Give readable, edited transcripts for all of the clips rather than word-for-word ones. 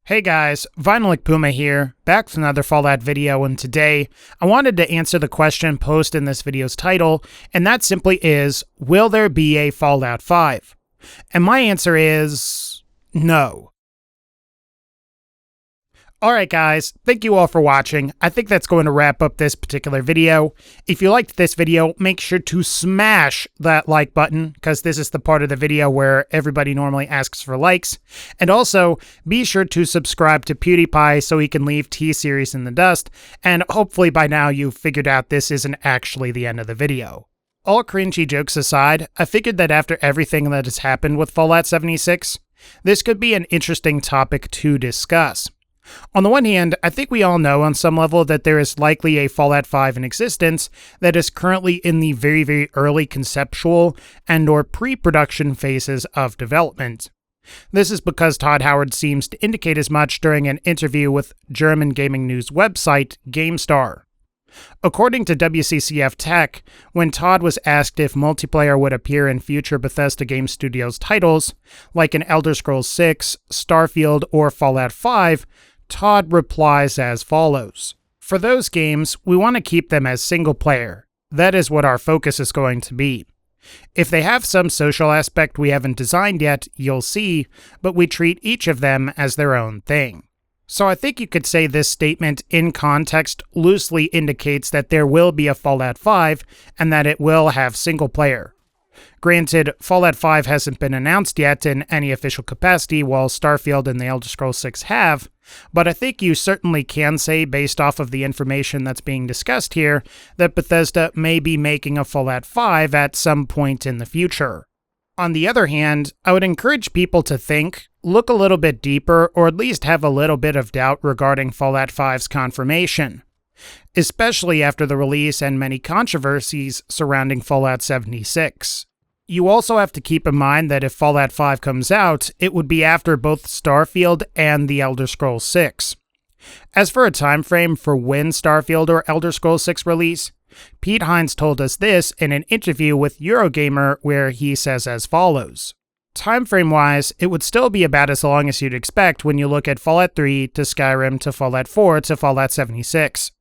Hey guys, VinylicPuma here, back with another Fallout video, and today I wanted to answer the question posed in this video's title, and that simply is, will there be a Fallout 5? And my answer is no. Alright guys, thank you all for watching. I think that's going to wrap up this particular video. If you liked this video, make sure to smash that like button, because this is the part of the video where everybody normally asks for likes. And also, be sure to subscribe to PewDiePie so he can leave T-Series in the dust, and hopefully by now you've figured out this isn't actually the end of the video. All cringy jokes aside, I figured that after everything that has happened with Fallout 76, this could be an interesting topic to discuss. On the one hand, I think we all know on some level that there is likely a Fallout 5 in existence that is currently in the very early conceptual and/or pre-production phases of development. This is because Todd Howard seems to indicate as much during an interview with German gaming news website GAMESTAR. According to WCCFTECH, when Todd was asked if multiplayer would appear in future Bethesda Game Studios titles, like in Elder Scrolls 6, Starfield, or Fallout 5, Todd replies as follows. For those games, we want to keep them as single player. That is what our focus is going to be. If they have some social aspect we haven't designed yet, you'll see, but we treat each of them as their own thing. So I think you could say this statement in context loosely indicates that there will be a Fallout 5 and that it will have single player. Granted, Fallout 5 hasn't been announced yet in any official capacity, while Starfield and the Elder Scrolls 6 have, but I think you certainly can say, based off of the information that's being discussed here, that Bethesda may be making a Fallout 5 at some point in the future. On the other hand, I would encourage people to think, look a little bit deeper, or at least have a little bit of doubt regarding Fallout 5's confirmation, especially after the release and many controversies surrounding Fallout 76. You also have to keep in mind that if Fallout 5 comes out, it would be after both Starfield and the Elder Scrolls 6. As for a time frame for when Starfield or Elder Scrolls 6 release, Pete Hines told us this in an interview with EUROGAMER, where he says as follows. Timeframe-wise, it would still be about as long as you'd expect when you look at Fallout 3 to Skyrim to Fallout 4 to Fallout 76.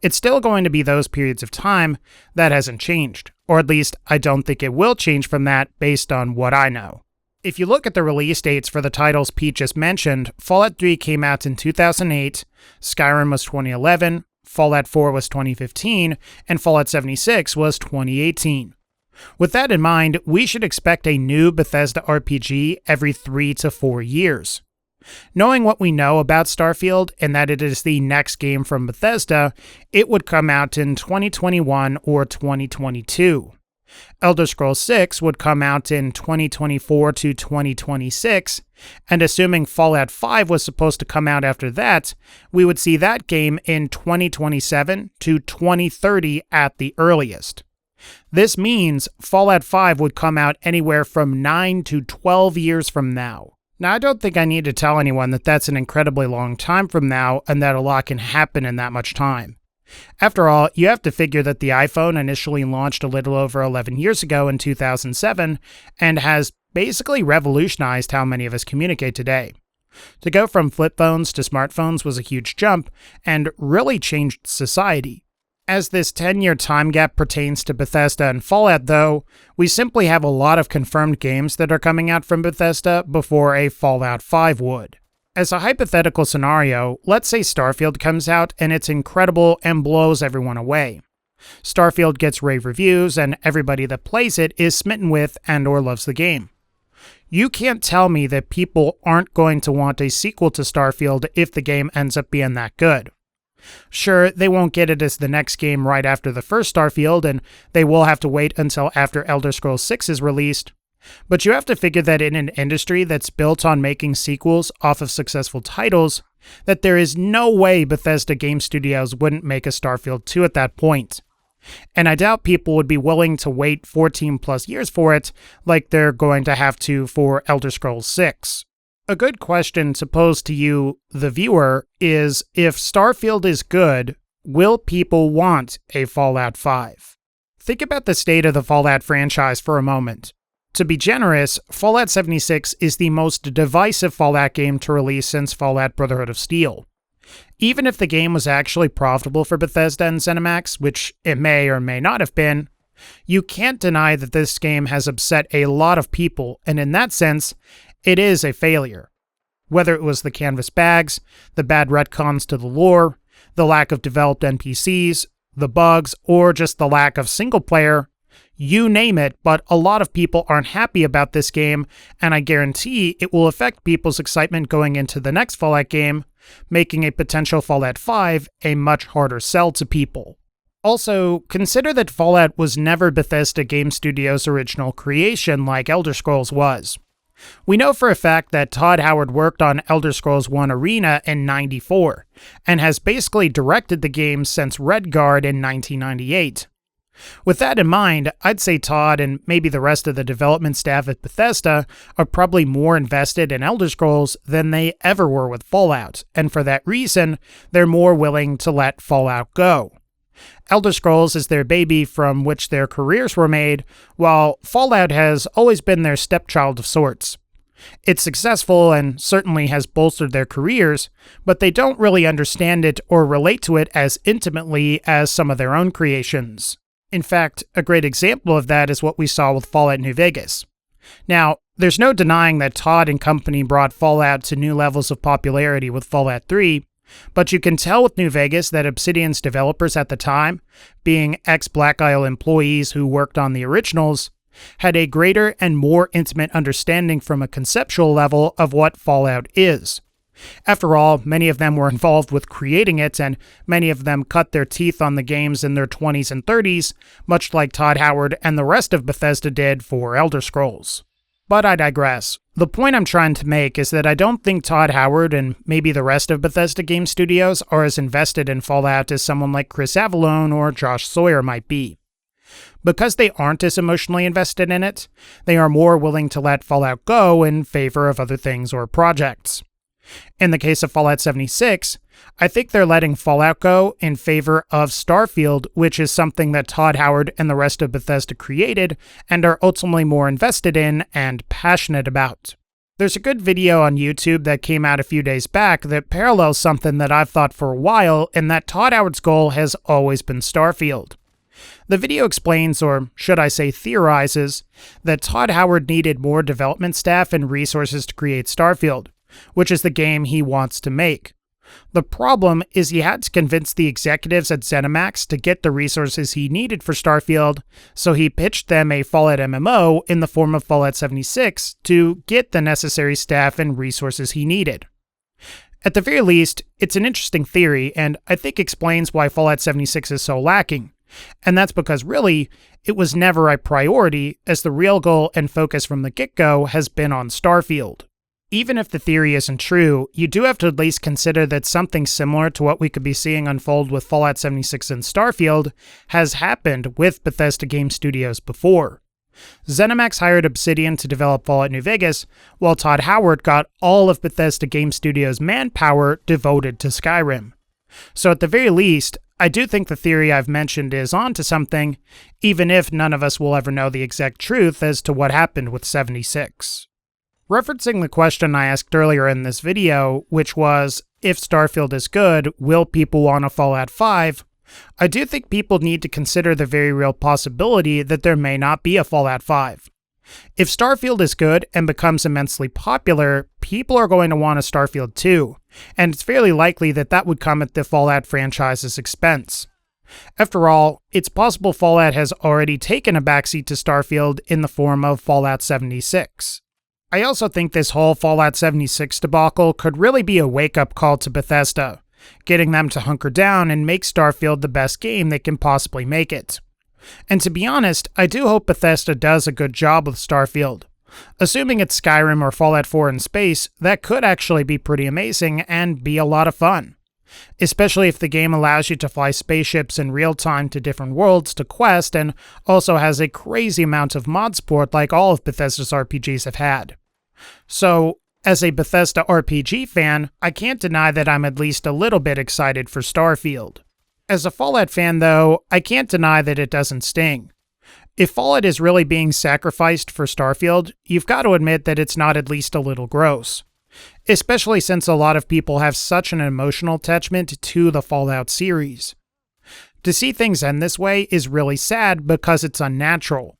It's still going to be those periods of time. That hasn't changed, or at least I don't think it will change from that based on what I know. If you look at the release dates for the titles Pete just mentioned, Fallout 3 came out in 2008, Skyrim was 2011, Fallout 4 was 2015, and Fallout 76 was 2018. With that in mind, we should expect a new Bethesda RPG every 3 to 4 years. Knowing what we know about Starfield, and that it is the next game from Bethesda, it would come out in 2021 or 2022. Elder Scrolls 6 would come out in 2024 to 2026, and assuming Fallout 5 was supposed to come out after that, we would see that game in 2027 to 2030 at the earliest. This means Fallout 5 would come out anywhere from 9 to 12 years from now. Now, I don't think I need to tell anyone that that's an incredibly long time from now and that a lot can happen in that much time. After all, you have to figure that the iPhone initially launched a little over 11 years ago in 2007 and has basically revolutionized how many of us communicate today. To go from flip phones to smartphones was a huge jump and really changed society. As this 10-year time gap pertains to Bethesda and Fallout, though, we simply have a lot of confirmed games that are coming out from Bethesda before a Fallout 5 would. As a hypothetical scenario, let's say Starfield comes out and it's incredible and blows everyone away. Starfield gets rave reviews and everybody that plays it is smitten with and/or loves the game. You can't tell me that people aren't going to want a sequel to Starfield if the game ends up being that good. Sure, they won't get it as the next game right after the first Starfield, and they will have to wait until after Elder Scrolls 6 is released, but you have to figure that in an industry that's built on making sequels off of successful titles, that there is no way Bethesda Game Studios wouldn't make a Starfield 2 at that point. And I doubt people would be willing to wait 14 plus years for it, like they're going to have to for Elder Scrolls 6. A good question to pose to you, the viewer, is if Starfield is good, will people want a Fallout 5? Think about the state of the Fallout franchise for a moment. To be generous, Fallout 76 is the most divisive Fallout game to release since Fallout Brotherhood of Steel. Even if the game was actually profitable for Bethesda and ZeniMax, which it may or may not have been, you can't deny that this game has upset a lot of people, and in that sense, it is a failure. Whether it was the canvas bags, the bad retcons to the lore, the lack of developed NPCs, the bugs, or just the lack of single player, you name it, but a lot of people aren't happy about this game, and I guarantee it will affect people's excitement going into the next Fallout game, making a potential Fallout 5 a much harder sell to people. Also, consider that Fallout was never Bethesda Game Studios' original creation like Elder Scrolls was. We know for a fact that Todd Howard worked on Elder Scrolls 1 Arena in '94, and has basically directed the game since Redguard in 1998. With that in mind, I'd say Todd and maybe the rest of the development staff at Bethesda are probably more invested in Elder Scrolls than they ever were with Fallout, and for that reason, they're more willing to let Fallout go. Elder Scrolls is their baby from which their careers were made, while Fallout has always been their stepchild of sorts. It's successful and certainly has bolstered their careers, but they don't really understand it or relate to it as intimately as some of their own creations. In fact, a great example of that is what we saw with Fallout New Vegas. Now, there's no denying that Todd and company brought Fallout to new levels of popularity with Fallout 3, but you can tell with New Vegas that Obsidian's developers at the time, being ex-Black Isle employees who worked on the originals, had a greater and more intimate understanding from a conceptual level of what Fallout is. After all, many of them were involved with creating it, and many of them cut their teeth on the games in their 20s and 30s, much like Todd Howard and the rest of Bethesda did for Elder Scrolls. But I digress. The point I'm trying to make is that I don't think Todd Howard and maybe the rest of Bethesda Game Studios are as invested in Fallout as someone like Chris Avallone or Josh Sawyer might be. Because they aren't as emotionally invested in it, they are more willing to let Fallout go in favor of other things or projects. In the case of Fallout 76, I think they're letting Fallout go in favor of Starfield, which is something that Todd Howard and the rest of Bethesda created and are ultimately more invested in and passionate about. There's a good video on YouTube that came out a few days back that parallels something that I've thought for a while, and that Todd Howard's goal has always been Starfield. The video explains, or should I say theorizes, that Todd Howard needed more development staff and resources to create Starfield, which is the game he wants to make. The problem is he had to convince the executives at ZeniMax to get the resources he needed for Starfield, so he pitched them a Fallout MMO in the form of Fallout 76 to get the necessary staff and resources he needed. At the very least, it's an interesting theory, and I think explains why Fallout 76 is so lacking. And that's because really, it was never a priority, as the real goal and focus from the get-go has been on Starfield. Even if the theory isn't true, you do have to at least consider that something similar to what we could be seeing unfold with Fallout 76 and Starfield has happened with Bethesda Game Studios before. ZeniMax hired Obsidian to develop Fallout New Vegas, while Todd Howard got all of Bethesda Game Studios' manpower devoted to Skyrim. So at the very least, I do think the theory I've mentioned is onto something, even if none of us will ever know the exact truth as to what happened with 76. Referencing the question I asked earlier in this video, which was, if Starfield is good, will people want a Fallout 5? I do think people need to consider the very real possibility that there may not be a Fallout 5. If Starfield is good and becomes immensely popular, people are going to want a Starfield 2, and it's fairly likely that that would come at the Fallout franchise's expense. After all, it's possible Fallout has already taken a backseat to Starfield in the form of Fallout 76. I also think this whole Fallout 76 debacle could really be a wake-up call to Bethesda, getting them to hunker down and make Starfield the best game they can possibly make it. And to be honest, I do hope Bethesda does a good job with Starfield. Assuming it's Skyrim or Fallout 4 in space, that could actually be pretty amazing and be a lot of fun. Especially if the game allows you to fly spaceships in real time to different worlds to quest and also has a crazy amount of mod support like all of Bethesda's RPGs have had. So, as a Bethesda RPG fan, I can't deny that I'm at least a little bit excited for Starfield. As a Fallout fan though, I can't deny that it doesn't sting. If Fallout is really being sacrificed for Starfield, you've got to admit that it's not at least a little gross. Especially since a lot of people have such an emotional attachment to the Fallout series. To see things end this way is really sad because it's unnatural.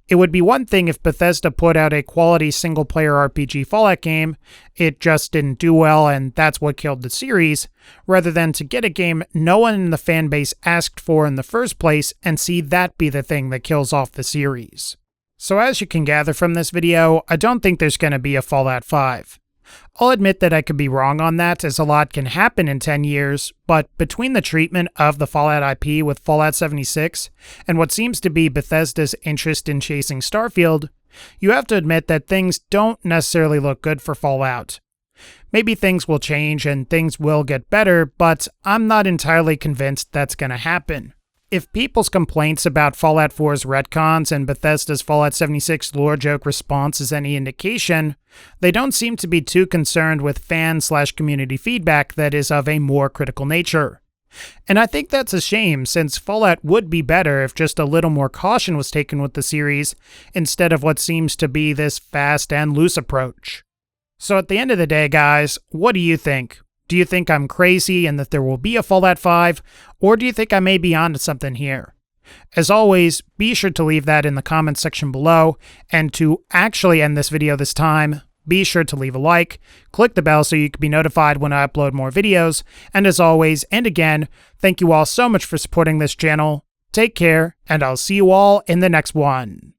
It would be one thing if Bethesda put out a quality single-player RPG Fallout game, it just didn't do well and that's what killed the series, rather than to get a game no one in the fanbase asked for in the first place and see that be the thing that kills off the series. So as you can gather from this video, I don't think there's going to be a Fallout 5. I'll admit that I could be wrong on that, as a lot can happen in 10 years, but between the treatment of the Fallout IP with Fallout 76 and what seems to be Bethesda's interest in chasing Starfield, you have to admit that things don't necessarily look good for Fallout. Maybe things will change and things will get better, but I'm not entirely convinced that's going to happen. If people's complaints about Fallout 4's retcons and Bethesda's Fallout 76 lore joke response is any indication, they don't seem to be too concerned with fan/community feedback that is of a more critical nature. And I think that's a shame, since Fallout would be better if just a little more caution was taken with the series, instead of what seems to be this fast and loose approach. So at the end of the day, guys, what do you think? Do you think I'm crazy and that there will be a Fallout 5, or do you think I may be onto something here? As always, be sure to leave that in the comments section below, and to actually end this video this time, be sure to leave a like, click the bell so you can be notified when I upload more videos, and as always, and again, thank you all so much for supporting this channel, take care, and I'll see you all in the next one.